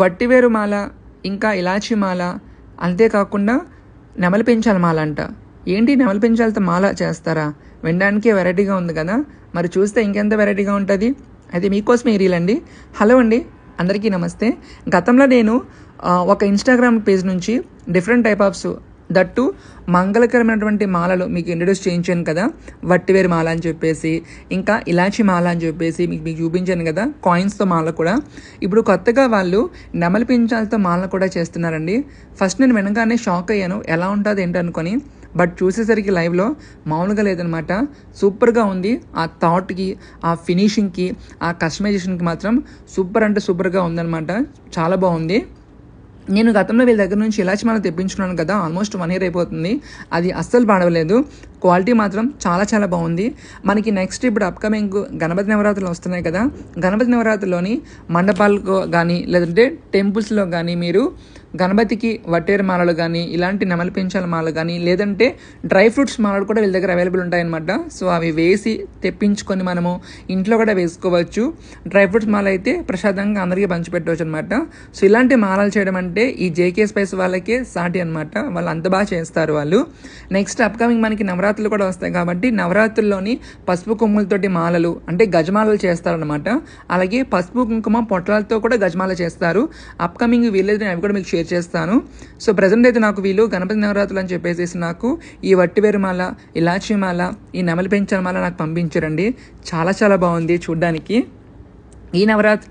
వట్టివేరు మాల, ఇంకా ఇలాచీ మాల, అంతేకాకుండా నెమలి పెంచాల మాల అంట. ఏంటి నెమలి పెంచాలతో మాల చేస్తారా? వినడానికే వెరైటీగా ఉంది కదా, మరి చూస్తే ఇంకెంత వెరైటీగా ఉంటుంది. అయితే మీకోసం ఈ రీల్ అండి. హలో అండి, అందరికీ నమస్తే. గతంలో నేను ఒక ఇన్స్టాగ్రామ్ పేజ్ నుంచి డిఫరెంట్ టైప్ ఆఫ్స్ దట్టు మంగళకరమైనటువంటి మాలలు మీకు ఇంట్రడ్యూస్ చేయించాను కదా, వట్టివేరు మాల అని చెప్పేసి, ఇంకా ఇలాచి మాల అని చెప్పేసి మీకు చూపించాను కదా, కాయిన్స్తో మాల కూడా. ఇప్పుడు కొత్తగా వాళ్ళు నెమలి పించాలతో మాల కూడా చేస్తున్నారండి. ఫస్ట్ నేను వినగానే షాక్ అయ్యాను, ఎలా ఉంటుంది ఏంటి అనుకొని. బట్ చూసేసరికి లైవ్లో మామూలుగా లేదనమాట, సూపర్గా ఉంది. ఆ థాట్కి, ఆ ఫినిషింగ్కి, ఆ కస్టమైజేషన్కి మాత్రం సూపర్ అంటే సూపర్గా ఉందన్నమాట. చాలా బాగుంది. నేను గతంలో వీళ్ళ దగ్గర నుంచి ఇలాచి మాల తెప్పించుకున్నాను కదా, ఆల్మోస్ట్ 1 year అయిపోతుంది. అది అస్సలు పాడవలేదు. క్వాలిటీ మాత్రం చాలా చాలా బాగుంది. మనకి నెక్స్ట్ ఇప్పుడు అప్కమింగ్ గణపతి నవరాత్రులు వస్తున్నాయి కదా, గణపతి నవరాత్రుల్లోని మండపాలకు కానీ లేదంటే టెంపుల్స్లో కానీ మీరు గణపతికి వట్టేరు మాలలు కానీ, ఇలాంటి నెమలి పెంచాల మాలలు కానీ, లేదంటే డ్రై ఫ్రూట్స్ మాలలు కూడా వీళ్ళ దగ్గర అవైలబుల్ ఉంటాయన్నమాట. సో అవి వేసి తెప్పించుకొని మనము ఇంట్లో కూడా వేసుకోవచ్చు. డ్రై ఫ్రూట్స్ మాల అయితే ప్రసాదంగా అందరికీ పంచిపెట్టవచ్చు అనమాట. సో ఇలాంటి మాలలు చేయడం అంటే ఈ జేకే స్పైస్ వాళ్ళకే సాటి అనమాట. వాళ్ళు అంత బాగా చేస్తారు వాళ్ళు. నెక్స్ట్ అప్కమింగ్ మనకి నవరాత్రులు కూడా వస్తాయి కాబట్టి నవరాత్రుల్లోని పసుపు కొమ్ములతోటి మాలలు అంటే గజమాలలు చేస్తారనమాట. అలాగే పసుపు కుంకుమ పొట్లాలతో కూడా గజమాల చేస్తారు. అప్కమింగ్ వీళ్ళైతే అవి కూడా మీకు షేర్ చేస్తాను. సో ప్రజెంట్ అయితే నాకు వీళ్ళు గణపతి నవరాత్రులు అని చెప్పేసి నాకు ఈ వట్టివేరు మాల, ఇలాచీ మాల, ఈ నెమలి పెంచాల మాల నాకు పంపించారండి. చాలా చాలా బాగుంది చూడ్డానికి.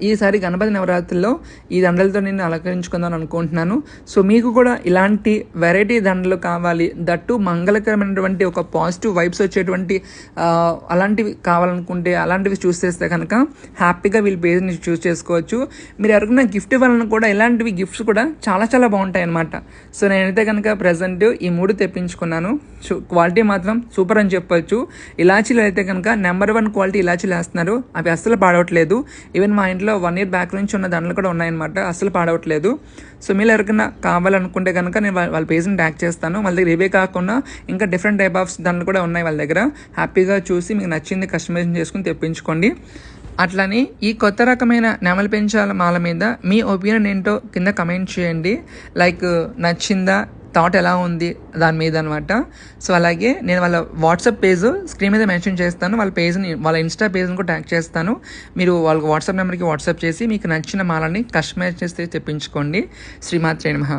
ఈసారి గణపతి నవరాత్రుల్లో ఈ దండలతో నేను అలంకరించుకుందాం అనుకుంటున్నాను. సో మీకు కూడా ఇలాంటి వెరైటీ దండలు కావాలి, దట్టు మంగళకరమైనటువంటి ఒక పాజిటివ్ వైబ్స్ వచ్చేటువంటి అలాంటివి కావాలనుకుంటే, అలాంటివి చూస్ చేస్తే కనుక హ్యాపీగా వీళ్ళ పేజ్ని చూస్ చేసుకోవచ్చు. మీరు ఎవరికైనా గిఫ్ట్ ఇవ్వాలని కూడా ఇలాంటివి గిఫ్ట్స్ కూడా చాలా చాలా బాగుంటాయి అన్నమాట. సో నేనైతే కనుక ప్రజెంట్ ఈ 3 తెప్పించుకున్నాను. సో క్వాలిటీ మాత్రం సూపర్ అని చెప్పొచ్చు. ఇలాచీలు అయితే కనుక నెంబర్ 1 క్వాలిటీ ఇలాచీలు వేస్తున్నారు. అవి అస్సలు పాడవట్లేదు. ఈవెన్ మా ఇంట్లో 1 year బ్యాక్ నుంచి ఉన్న దండలు కూడా ఉన్నాయన్నమాట, అసలు పాడవట్లేదు. సో మీరు ఎవరికైనా కావాలనుకుంటే కనుక నేను వాళ్ళ పేజ్ని ట్యాగ్ చేస్తాను. వాళ్ళ దగ్గర ఇవే కాకుండా ఇంకా డిఫరెంట్ టైప్ ఆఫ్ దండలు కూడా ఉన్నాయి వాళ్ళ దగ్గర. హ్యాపీగా చూసి మీకు నచ్చింది కస్టమైజేషన్ చేసుకుని తెప్పించుకోండి. అట్లని ఈ కొత్త రకమైన నెమలి పెంచాల మాల మీద మీ ఒపీనియన్ ఏంటో కింద కమెంట్ చేయండి. లైక్ నచ్చిందా, థాట్ ఎలా ఉంది దాని మీద అనమాట. సో అలాగే నేను వాళ్ళ వాట్సాప్ పేజ్ స్క్రీన్ మీద మెన్షన్ చేస్తాను. వాళ్ళ పేజ్ని, వాళ్ళ ఇన్స్టా పేజ్ని కూడా ట్యాగ్ చేస్తాను. మీరు వాళ్ళ వాట్సాప్ నెంబర్కి వాట్సాప్ చేసి మీకు నచ్చిన మాలని కస్టమైజ్ చేసి తెప్పించుకోండి. శ్రీమాత్రే నమః.